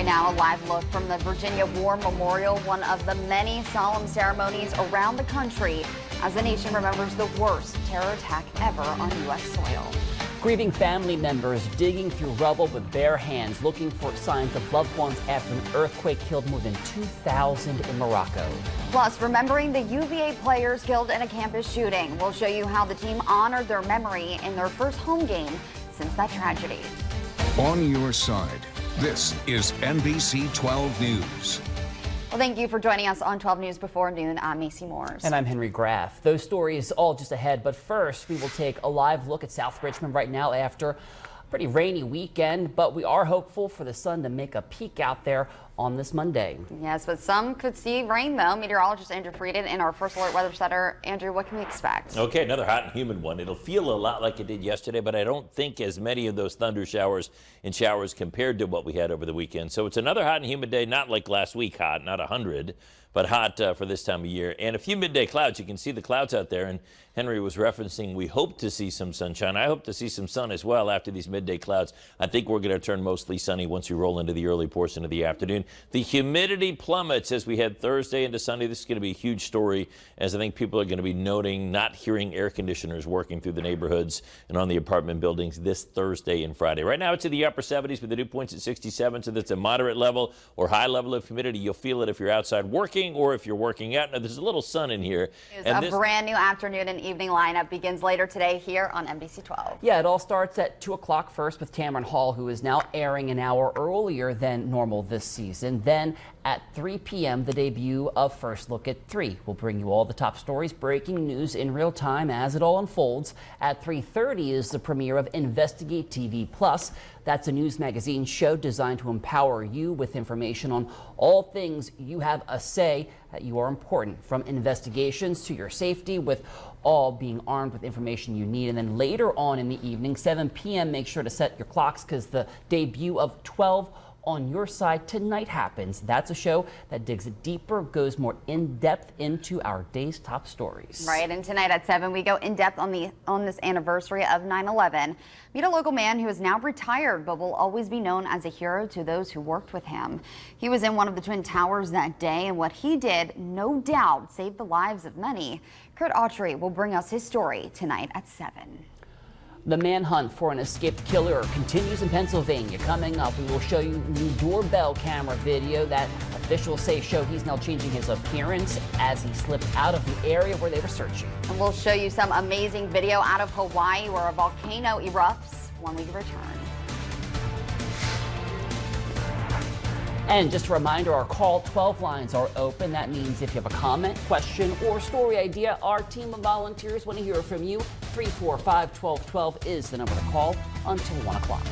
Right now, a live look from the Virginia War Memorial, one of the many solemn ceremonies around the country as the nation remembers the worst terror attack ever on U.S. soil. Grieving family members digging through rubble with bare hands, looking for signs of loved ones after an earthquake killed more than 2,000 in Morocco. Plus, remembering the UVA players killed in a campus shooting. We'll show you how the team honored their memory in their first home game since that tragedy. On your side, this is NBC 12 News. Well, thank you for joining us on 12 News Before Noon. I'm Macy Moores. And I'm Henry Graff. Those stories all just ahead, but first we will take a live look at South Richmond right now after a pretty rainy weekend, but we are hopeful for the sun to make a peek out there on this Monday. Yes, but some could see rain though. Meteorologist Andrew Frieden in our First Alert Weather Center. Andrew, what can we expect? Okay, another hot and humid one. It'll feel a lot like it did yesterday, but I don't think as many of those thunder showers and showers compared to what we had over the weekend. So it's another hot and humid day, not like last week hot, not 100, but hot for this time of year. And a few midday clouds. You can see the clouds out there, and Henry was referencing we hope to see some sunshine. I hope to see some sun as well after these midday clouds. I think we're going to turn mostly sunny once we roll into the early portion of the afternoon. The humidity plummets as we head Thursday into Sunday. This is going to be a huge story, as I think people are going to be noting not hearing air conditioners working through the neighborhoods and on the apartment buildings this Thursday and Friday. Right now it's in the upper 70s with the dew points at 67, so that's a moderate level or high level of humidity. You'll feel it if you're outside working or if you're working out. Now, there's a little sun in here. A brand new afternoon and evening lineup begins later today here on NBC 12. Yeah, it all starts at 2 o'clock first with Tamron Hall, who is now airing an hour earlier than normal this season. Then at 3 p.m., the debut of First Look at 3. We'll bring you all the top stories, breaking news in real time as it all unfolds. At 3:30 is the premiere of Investigate TV Plus. That's a news magazine show designed to empower you with information on all things you have a say that you are important, from investigations to your safety, with all being armed with information you need. And then later on in the evening, 7 p.m., make sure to set your clocks because the debut of 12 on Your Side Tonight happens. That's a show that digs deeper, goes more in-depth into our day's top stories. Right, and tonight at 7 we go in-depth on this anniversary of 9/11. Meet a local man who is now retired but will always be known as a hero to those who worked with him. He was in one of the Twin Towers that day, and what he did, no doubt, saved the lives of many. Kurt Autry will bring us his story tonight at 7. The manhunt for an escaped killer continues in Pennsylvania. Coming up, we will show you new doorbell camera video that officials say show he's now changing his appearance as he slipped out of the area where they were searching. And we'll show you some amazing video out of Hawaii where a volcano erupts when we return. And just a reminder, our Call 12 lines are open. That means if you have a comment, question, or story idea, our team of volunteers want to hear from you. 345-1212 is the number to call until 1 o'clock.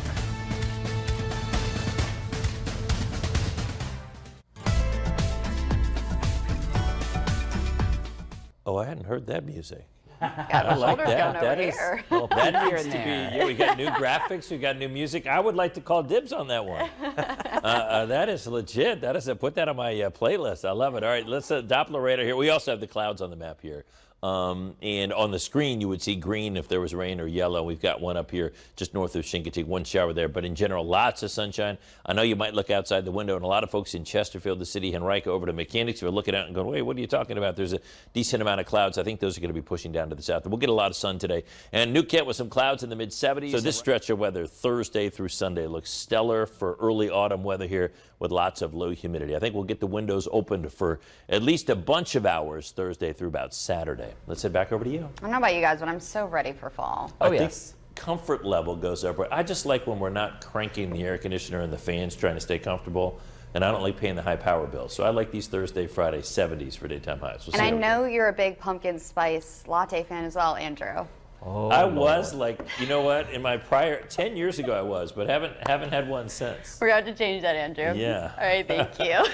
Oh, I hadn't heard that music. I like that. That is. Well, that needs to be. Yeah, we got new graphics. We got new music. I would like to call dibs on that one. That is legit. That is put that on my playlist. I love it. All right, let's Doppler radar here. We also have the clouds on the map here. And on the screen, you would see green if there was rain, or yellow. We've got one up here just north of Chincoteague, one shower there. But in general, lots of sunshine. I know you might look outside the window, and a lot of folks in Chesterfield, the city, Henrico, over to Mechanicsville are looking out and going, wait, what are you talking about? There's a decent amount of clouds. I think those are going to be pushing down to the south. We'll get a lot of sun today. And New Kent with some clouds in the mid-70s. So this stretch of weather, Thursday through Sunday, looks stellar for early autumn weather here with lots of low humidity. I think we'll get the windows opened for at least a bunch of hours Thursday through about Saturday. Let's head back over to you. I don't know about you guys, but I'm so ready for fall. Oh, I yes. think comfort level goes up. I just like when we're not cranking the air conditioner and the fans trying to stay comfortable. And I don't like paying the high power bill. So I like these Thursday, Friday 70s for daytime highs. And I know you're a big pumpkin spice latte fan as well, Andrew. Oh, I was like, you know what? In my prior 10 years ago, I was, but haven't had one since. We're going to change that, Andrew. Yeah. All right, thank you.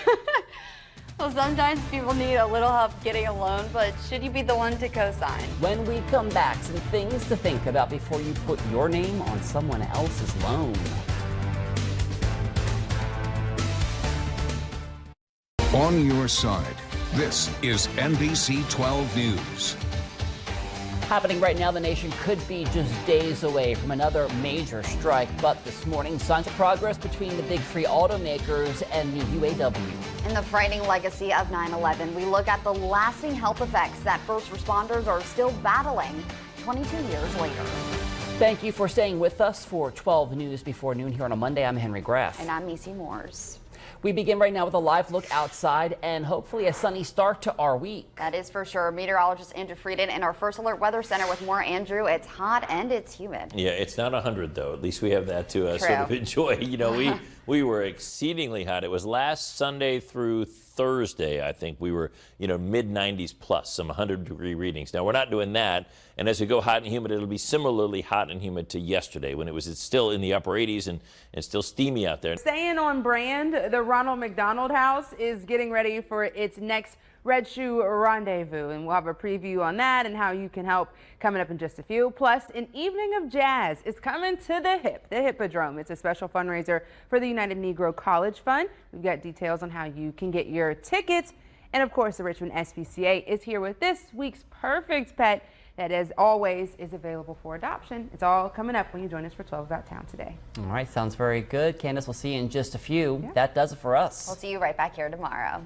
Well, sometimes people need a little help getting a loan, but should you be the one to co-sign? When we come back, some things to think about before you put your name on someone else's loan. On your side, this is NBC 12 News. Happening right now, the nation could be just days away from another major strike, but this morning, signs of progress between the big three automakers and the UAW. In the frightening legacy of 9/11, we look at the lasting health effects that first responders are still battling 22 years later. Thank you for staying with us for 12 News Before Noon here on a Monday. I'm Henry Graff. And I'm Missy Moores. We begin right now with a live look outside and hopefully a sunny start to our week. That is for sure. Meteorologist Andrew Frieden in our First Alert Weather Center with more. Andrew, it's hot and it's humid. Yeah, it's not 100 though. At least we have that to sort of enjoy. You know, we were exceedingly hot. It was last Sunday through Thursday, I think we were, mid 90s plus, some 100-degree readings. Now we're not doing that, and as we go hot and humid, it'll be similarly hot and humid to yesterday when it's still in the upper 80s and still steamy out there. Staying on brand, the Ronald McDonald House is getting ready for its next Red Shoe Rendezvous, and we'll have a preview on that and how you can help coming up in just a few. Plus, an evening of jazz is coming to the Hippodrome. It's a special fundraiser for the United Negro College Fund. We've got details on how you can get your tickets. And of course, the Richmond SPCA is here with this week's perfect pet that, as always, is available for adoption. It's all coming up when you join us for 12 About Town today. All right, sounds very good. Candace, we'll see you in just a few. Yeah. That does it for us. We'll see you right back here tomorrow.